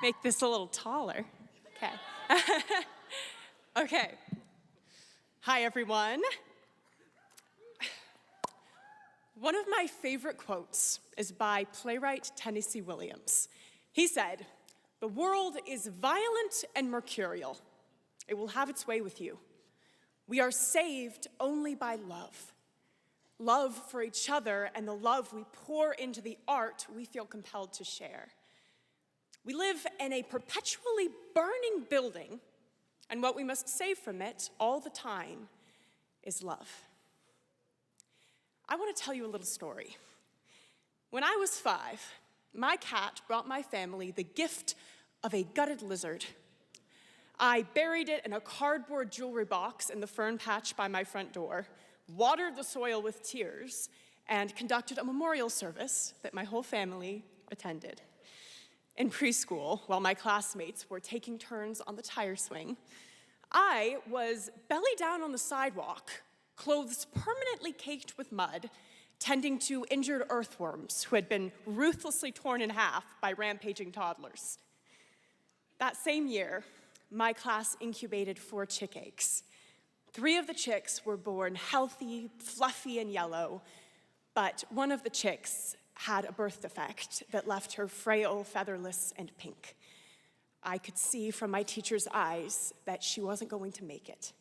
Make this a little taller. Okay. Okay. Hi, everyone. One of my favorite quotes is by playwright Tennessee Williams. He said, "The world is violent and mercurial. It will have its way with you. We are saved only by love. Love for each other and the love we pour into the art we feel compelled to share. We live in a perpetually burning building, and what we must save from it all the time is love." I want to tell you a little story. When I was 5, my cat brought my family the gift of a gutted lizard. I buried it in a cardboard jewelry box in the fern patch by my front door, watered the soil with tears, and conducted a memorial service that my whole family attended. In preschool, while my classmates were taking turns on the tire swing, I was belly down on the sidewalk, clothes permanently caked with mud, tending to injured earthworms who had been ruthlessly torn in half by rampaging toddlers. That same year, my class incubated 4 chick eggs. 3 of the chicks were born healthy, fluffy, and yellow, but one of the chicks had a birth defect that left her frail, featherless, and pink. I could see from my teacher's eyes that she wasn't going to make it.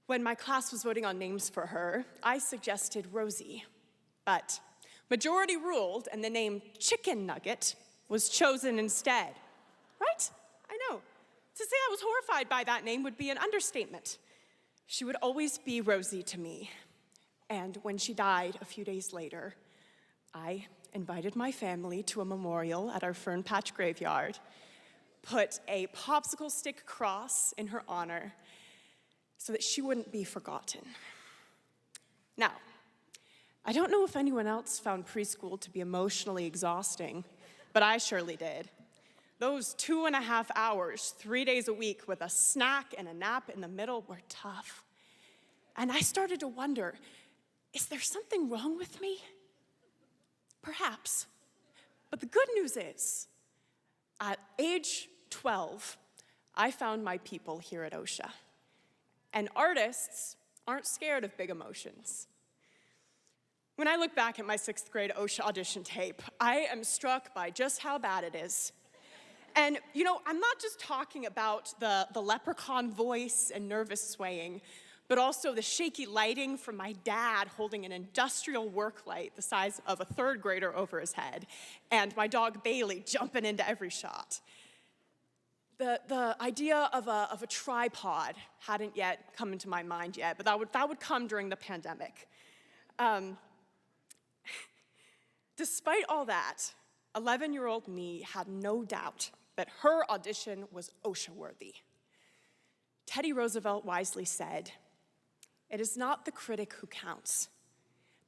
When my class was voting on names for her, I suggested Rosie, but majority ruled and the name Chicken Nugget was chosen instead. Right? I know. To say I was horrified by that name would be an understatement. She would always be Rosie to me. And when she died a few days later, I invited my family to a memorial at our Fern Patch graveyard, put a popsicle stick cross in her honor so that she wouldn't be forgotten. Now, I don't know if anyone else found preschool to be emotionally exhausting, but I surely did. Those 2.5 hours, 3 days a week with a snack and a nap in the middle were tough. And I started to wonder, is there something wrong with me? Perhaps. But the good news is, at age 12, I found my people here at OSHA. And artists aren't scared of big emotions. When I look back at my 6th grade OSHA audition tape, I am struck by just how bad it is. And, I'm not just talking about the leprechaun voice and nervous swaying, but also the shaky lighting from my dad holding an industrial work light the size of a 3rd grader over his head, and my dog Bailey jumping into every shot. The idea of a tripod hadn't yet come into my mind yet, but that would come during the pandemic. Despite all that, 11-year-old me had no doubt that her audition was OSHA-worthy. Teddy Roosevelt wisely said, "It is not the critic who counts.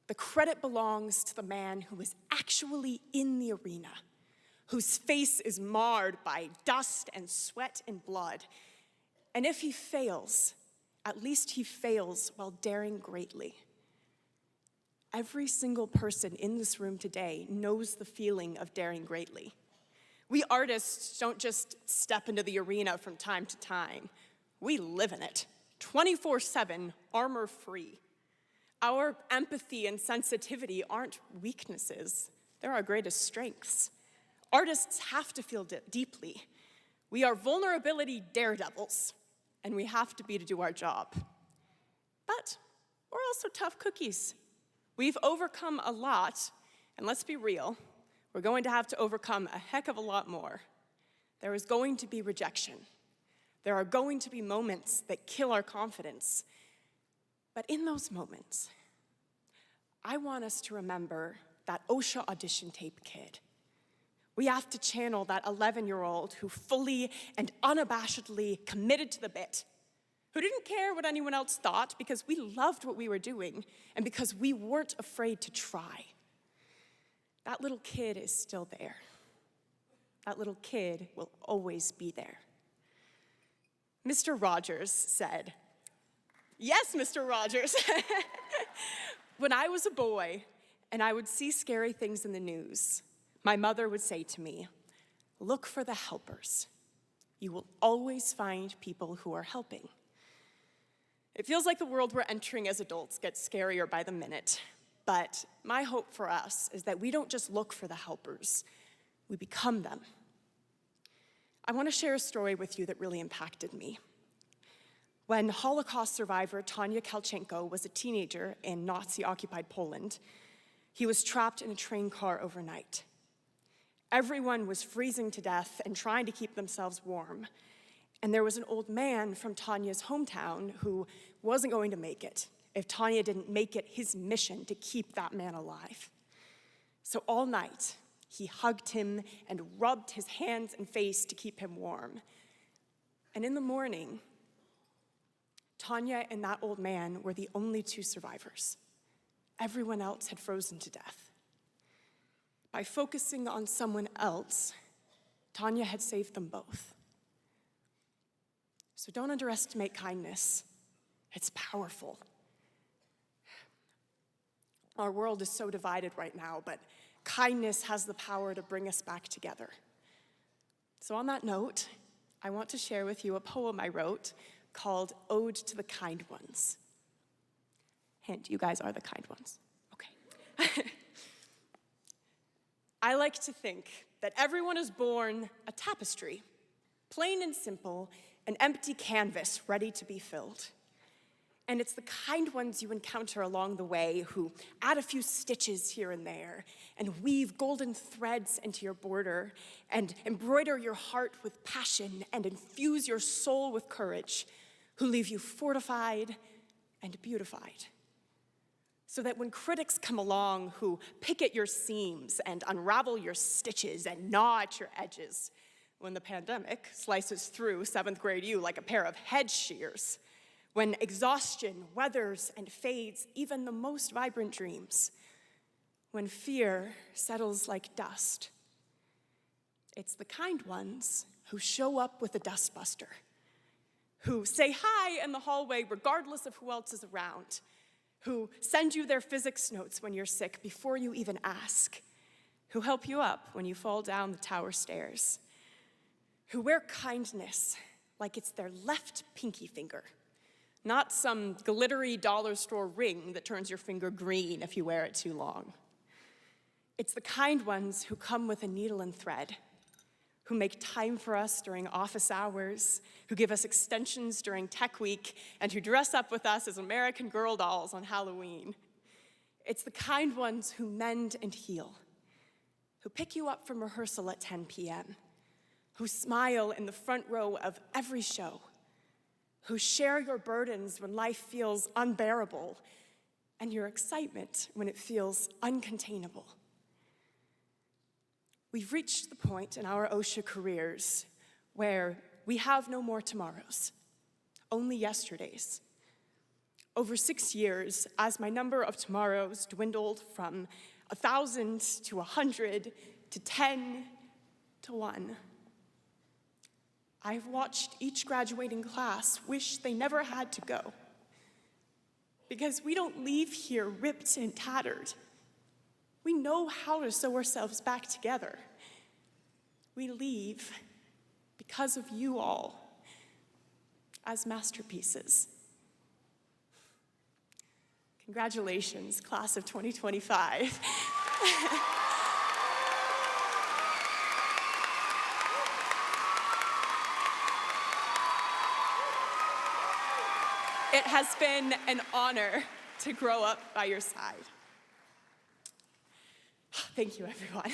The credit belongs to the man who is actually in the arena, whose face is marred by dust and sweat and blood. And if he fails, at least he fails while daring greatly." Every single person in this room today knows the feeling of daring greatly. We artists don't just step into the arena from time to time. We live in it, 24/7, armor-free. Our empathy and sensitivity aren't weaknesses. They're our greatest strengths. Artists have to feel deeply. We are vulnerability daredevils, and we have to be to do our job. But we're also tough cookies. We've overcome a lot, and let's be real, we're going to have to overcome a heck of a lot more. There is going to be rejection. There are going to be moments that kill our confidence. But in those moments, I want us to remember that OSHA audition tape kid. We have to channel that 11-year-old who fully and unabashedly committed to the bit, who didn't care what anyone else thought because we loved what we were doing and because we weren't afraid to try. That little kid is still there. That little kid will always be there. Mr. Rogers said, yes, Mr. Rogers. When I was a boy and I would see scary things in the news, my mother would say to me, Look for the helpers. You will always find people who are helping. It feels like the world we're entering as adults gets scarier by the minute, but my hope for us is that we don't just look for the helpers, we become them. I want to share a story with you that really impacted me. When Holocaust survivor Tanya Kalchenko was a teenager in Nazi-occupied Poland, he was trapped in a train car overnight. Everyone was freezing to death and trying to keep themselves warm. And there was an old man from Tanya's hometown who wasn't going to make it if Tanya didn't make it his mission to keep that man alive. So all night, he hugged him and rubbed his hands and face to keep him warm. And in the morning, Tanya and that old man were the only two survivors. Everyone else had frozen to death. By focusing on someone else, Tanya had saved them both. So don't underestimate kindness. It's powerful. Our world is so divided right now, but kindness has the power to bring us back together. So on that note, I want to share with you a poem I wrote called Ode to the Kind Ones. Hint, you guys are the kind ones. Okay. I like to think that everyone is born a tapestry, plain and simple, an empty canvas ready to be filled. And it's the kind ones you encounter along the way who add a few stitches here and there and weave golden threads into your border and embroider your heart with passion and infuse your soul with courage, who leave you fortified and beautified. So that when critics come along who pick at your seams and unravel your stitches and gnaw at your edges, when the pandemic slices through 7th grade you like a pair of hedge shears, when exhaustion weathers and fades even the most vibrant dreams, when fear settles like dust, it's the kind ones who show up with a dustbuster, who say hi in the hallway regardless of who else is around, who send you their physics notes when you're sick before you even ask, who help you up when you fall down the tower stairs, who wear kindness like it's their left pinky finger, not some glittery dollar store ring that turns your finger green if you wear it too long. It's the kind ones who come with a needle and thread, who make time for us during office hours, who give us extensions during Tech Week, and who dress up with us as American Girl dolls on Halloween. It's the kind ones who mend and heal, who pick you up from rehearsal at 10 p.m., who smile in the front row of every show, who share your burdens when life feels unbearable, and your excitement when it feels uncontainable. We've reached the point in our OSHA careers where we have no more tomorrows, only yesterdays. Over 6 years, as my number of tomorrows dwindled from 1,000 to 100 to 10 to 1, I've watched each graduating class wish they never had to go. Because we don't leave here ripped and tattered. We know how to sew ourselves back together. We leave because of you all as masterpieces. Congratulations, class of 2025. It has been an honor to grow up by your side. Thank you, everyone.